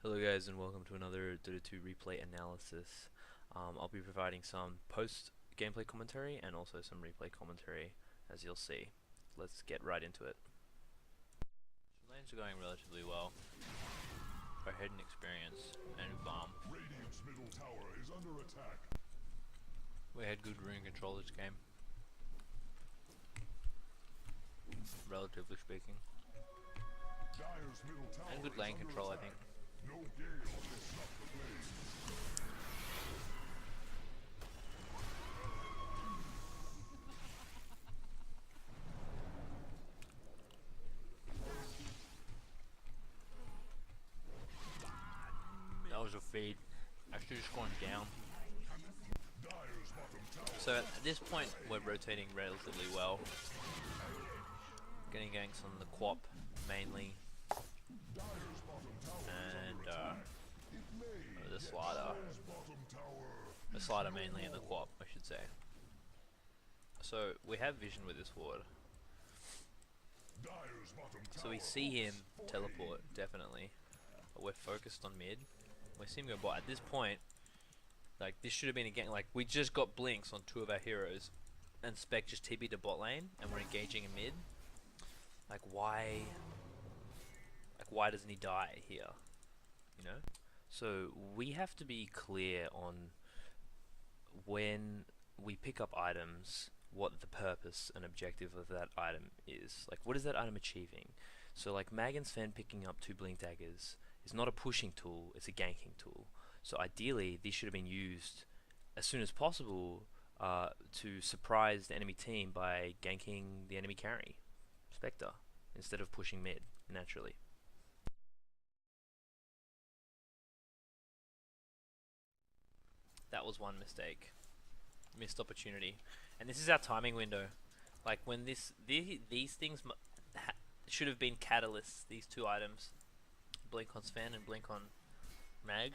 Hello guys and welcome to another Dota 2 replay analysis. I'll be providing some post gameplay commentary and also some replay commentary, as you'll see. Let's get right into it. Lanes are going relatively well. Our head and experience and farm. Radiant's middle tower is under attack. We had good rune control this game, relatively speaking. Dire's middle tower And good lane is control, I under think. attack. No gale can stop the blaze. That was a feed. I should have just gone down. Dire's bottom tower. So at this point we're rotating relatively well. Getting ganks on the Quap mainly, Dire's bottom tower and is under attack. It may the yet slider. Dire's bottom tower. The slider mainly and the Quap, I should say. So we have vision with this ward. Dire's bottom tower. So we see him for teleport, definitely. But we're focused on mid. We see him go bot. At this point, like this should have been a game. Like we just got blinks on two of our heroes, and Spec just TP'd to bot lane, and we're engaging in mid. Like why? Like why doesn't he die here? You know. So we have to be clear on when we pick up items, what the purpose and objective of that item is. Like what is that item achieving? So like Sven picking up two blink daggers is not a pushing tool, it's a ganking tool. So ideally these should have been used as soon as possible to surprise the enemy team by ganking the enemy carry, Spectre, instead of pushing mid naturally. That was one mistake. Missed opportunity. And this is our timing window. Like when these things should have been catalysts, these two items. Blink on Sven and blink on Mag.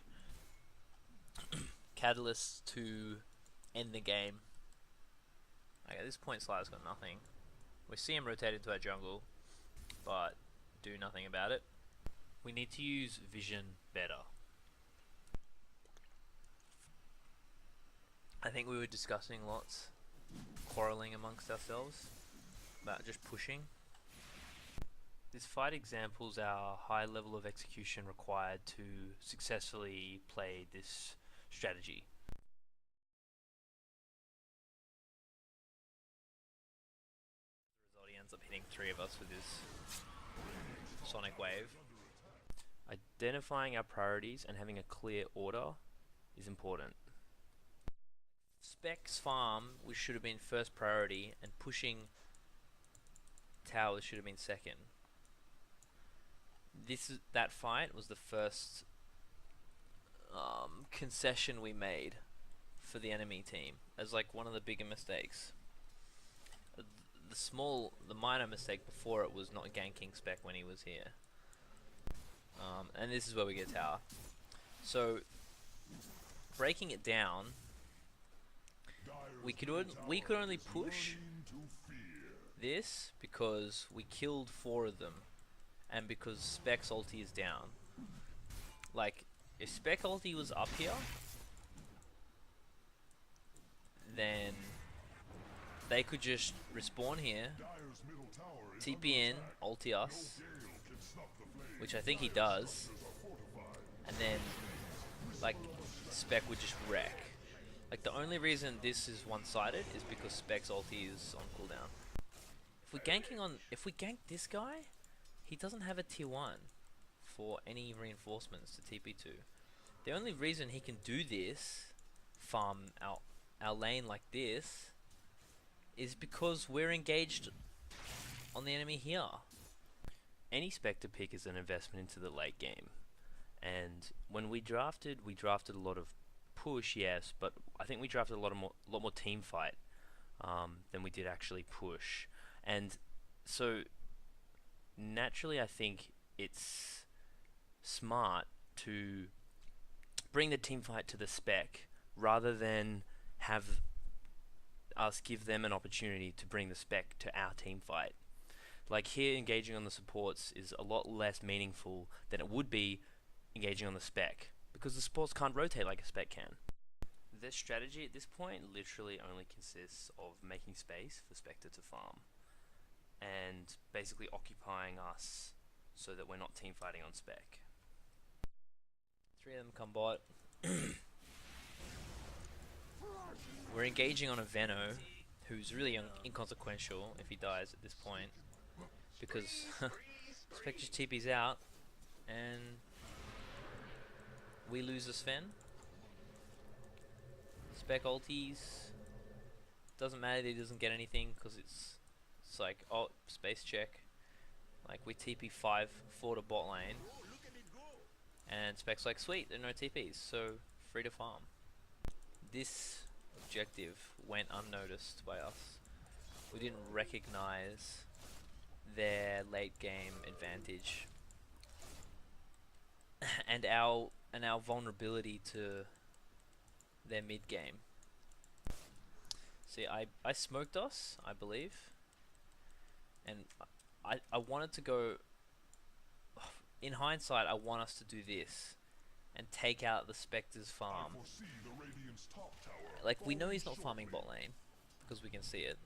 Catalysts to end the game. Like at this point Slider's got nothing. We see him rotate into our jungle, but do nothing about it. We need to use vision better. I think we were discussing lots, quarreling amongst ourselves about just pushing. This fight examples our high level of execution required to successfully play this strategy. The result, he ends up hitting three of us with his sonic wave. Identifying our priorities and having a clear order is important. Spec's farm, which should have been first priority, and pushing towers should have been second. That fight was the first concession we made for the enemy team, as like one of the bigger mistakes. The minor mistake before it was not ganking Spec when he was here, and this is where we get tower. So breaking it down, we could only push this because we killed 4 of them, and because Spec's ulti is down. Like if Spec ulti was up here, then they could just respawn here, TP in, ulti us, which I think he does, and then like Spec would just wreck. Like the only reason this is one-sided is because Spec's ulti is on cooldown. If we gank this guy, he doesn't have a tier 1 for any reinforcements to TP2. The only reason he can do this, farm our lane like this, is because we're engaged on the enemy here. Any Spectre pick is an investment into the late game, and when we drafted a lot of push, yes, but I think we drafted a lot more team fight than we did actually push, and so naturally I think it's smart to bring the team fight to the Spec rather than have us give them an opportunity to bring the Spec to our team fight. Like here, engaging on the supports is a lot less meaningful than it would be engaging on the spec, because the spores can't rotate like a spec can. Their strategy at this point literally only consists of making space for Spectre to farm, and basically occupying us so that we're not team fighting on spec. 3 of them come bot. We're engaging on a Veno, who's really inconsequential if he dies at this point, because Spec just TP's out, and we lose the Sven. Spec ulties. Doesn't matter that he doesn't get anything, because it's like, oh, space check. Like, we TP 5 4 to bot lane, and Spec's like, sweet, there are no TPs, so free to farm. This objective went unnoticed by us. We didn't recognize their late game advantage and our vulnerability to their mid game. See, I smoked us, I believe, and I wanted to go. In hindsight, I want us to do this and take out the Spectre's farm. Like, we know he's not farming bot lane because we can see it.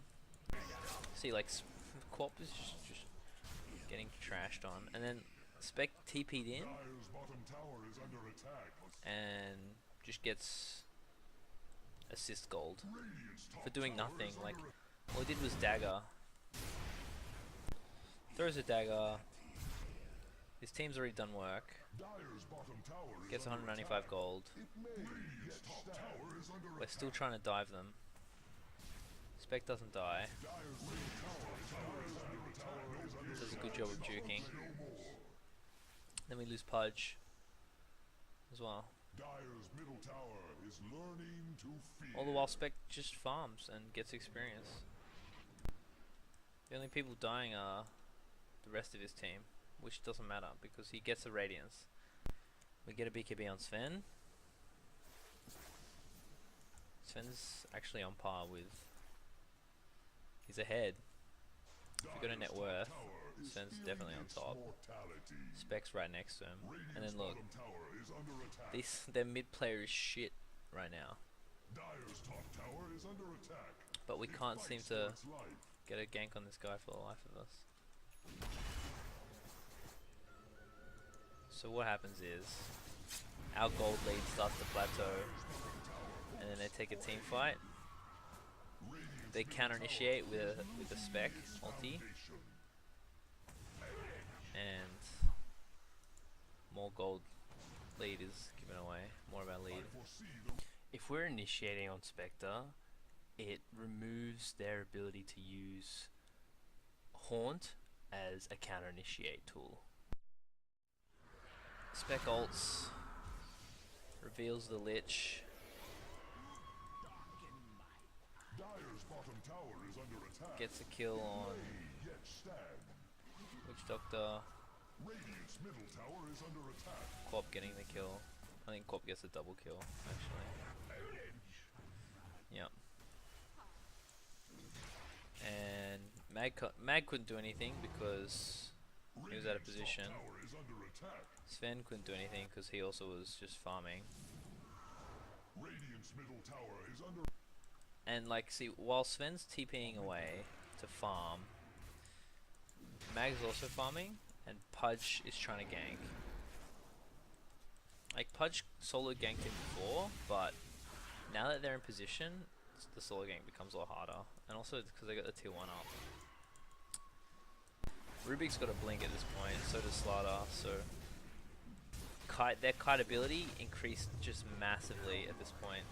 See, like, Quap is just getting trashed on, and then Spec TP'd in and just gets assist gold for doing nothing. Like, all he did was dagger. Throws a dagger. His team's already done work. Gets 195 gold. We're still trying to dive them. Spec doesn't die. Does a good job of juking. Then we lose Pudge as well. All the while Spec just farms and gets experience. The only people dying are the rest of his team, which doesn't matter because he gets the Radiance. We get a BKB on Sven. Sven's actually on par with... He's ahead. If you go to net worth, Sven's definitely on top. Spec's right next to him. And then look, their mid player is shit right now. But we can't seem to get a gank on this guy for the life of us. So what happens is, our gold lead starts to plateau, and then they take a team fight. They counter initiate with a spec ulti, and more gold lead is given away. More of our lead. If we're initiating on Spectre, it removes their ability to use Haunt as a counter initiate tool. Spec ults, reveals the Lich. Gets a kill on Witch Doctor. Quap getting the kill. I think Quap gets a double kill, actually. Yep. And Mag couldn't do anything because he was out of position. Sven couldn't do anything because he also was just farming. And like, see, while Sven's TPing away to farm, Mag's also farming, and Pudge is trying to gank. Like, Pudge solo ganked him before, but now that they're in position, the solo gank becomes a lot harder. And also because they got the tier 1 up. Rubik's got a blink at this point, so does Slaughter, so their kite ability increased just massively at this point.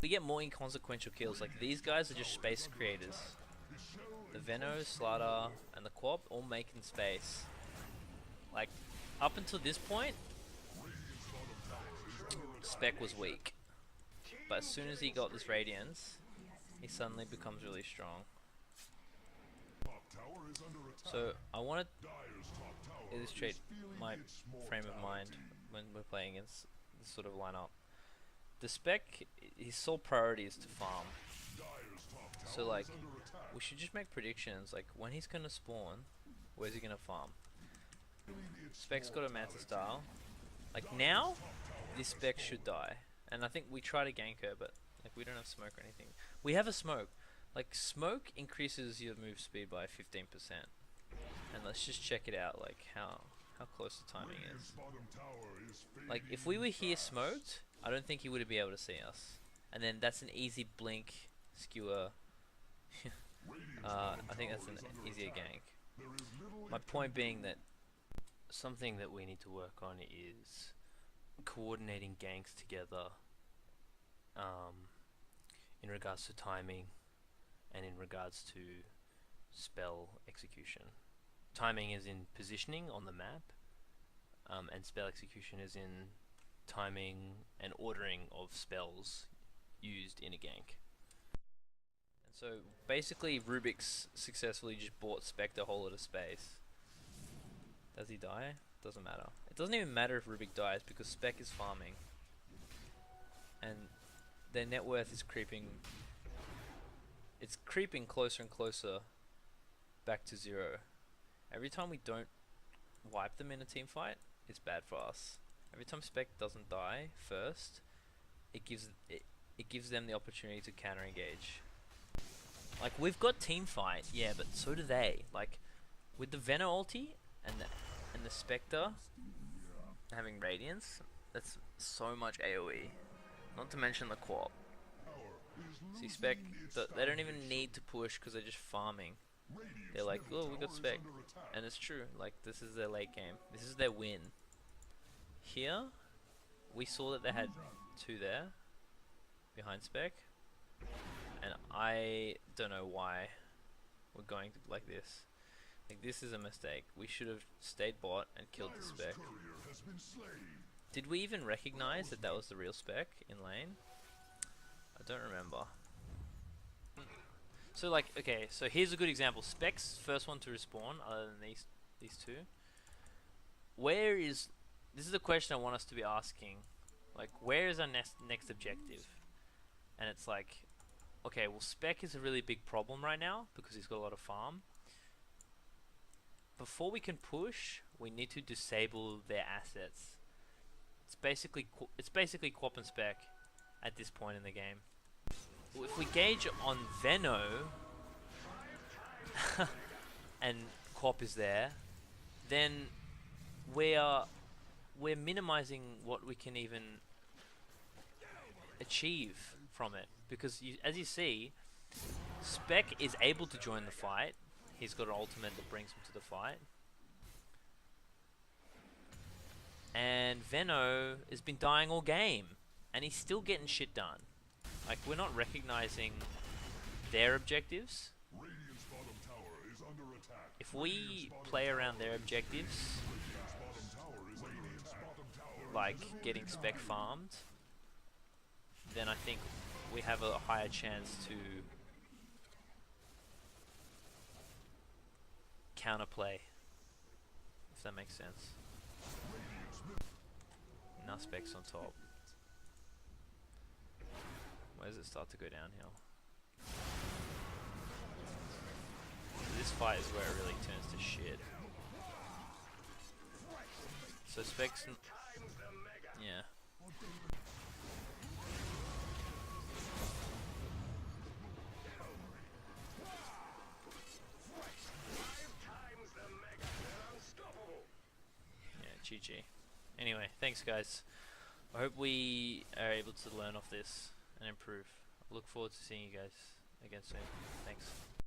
We get more inconsequential kills. Like, these guys are just space creators. The Veno, Slaughter, and the Quap all making space. Like, up until this point, Spec was weak. But as soon as he got this Radiance, he suddenly becomes really strong. So, I want to illustrate my frame of mind when we're playing against this sort of lineup. The Spec, his sole priority is to farm. So like, we should just make predictions, like when he's gonna spawn, where's he gonna farm? Spec's got a Manta Style, Like now, this spec should die. And I think we try to gank her, but like we don't have smoke or anything. We have a smoke. Like smoke increases your move speed by 15%. And let's just check it out, like how close the timing is. Like if we were here smoked, I don't think he would be able to see us. And then that's an easy blink skewer. I think that's an easier gank. My point being that Something that we need to work on is coordinating ganks together in regards to timing and in regards to spell execution. Timing is in positioning on the map, and spell execution is in timing and ordering of spells used in a gank. And so basically Rubik's successfully just bought Spectre a whole lot of space. Does he die? Doesn't matter. It doesn't even matter if Rubik dies because Spec is farming. And their net worth is creeping. It's creeping closer and closer back to 0. Every time we don't wipe them in a team fight, it's bad for us. Every time Spec doesn't die first, it gives them the opportunity to counter engage. Like we've got team fight, yeah, but so do they. Like with the Venom ulti and the Spectre having Radiance, that's so much AoE. Not to mention the Quap. See Spec, they don't even need to push because they're just farming. They're like, oh, we got Spec. And it's true, like this is their late game. This is their win. Here, we saw that they had 2 there, behind Spec. And I don't know why we're going like this. Like this is a mistake. We should have stayed bot and killed the Spec. Did we even recognize that that was the real Spec in lane? I don't remember. So like, okay, so here's a good example. Spec's first one to respawn, other than these 2. Where is... This is the question I want us to be asking. Like, where is our next objective? And it's like, okay, well Spec is a really big problem right now because he's got a lot of farm. Before we can push, we need to disable their assets. It's basically Quap and Spec at this point in the game. If we gauge on Veno and Quap is there, then we're minimizing what we can even achieve from it, because as you see, Spec is able to join the fight. He's got an ultimate that brings him to the fight. And Veno has been dying all game, and he's still getting shit done. Like, we're not recognizing their objectives. If we play around their objectives, like getting Spec farmed, then I think we have a higher chance to counterplay, if that makes sense. Now Spec's on top. Where does it start to go downhill? So this fight is where it really turns to shit. So Spec's... yeah. Yeah, GG. Anyway, thanks guys. I hope we are able to learn off this and improve. I look forward to seeing you guys again soon. Thanks.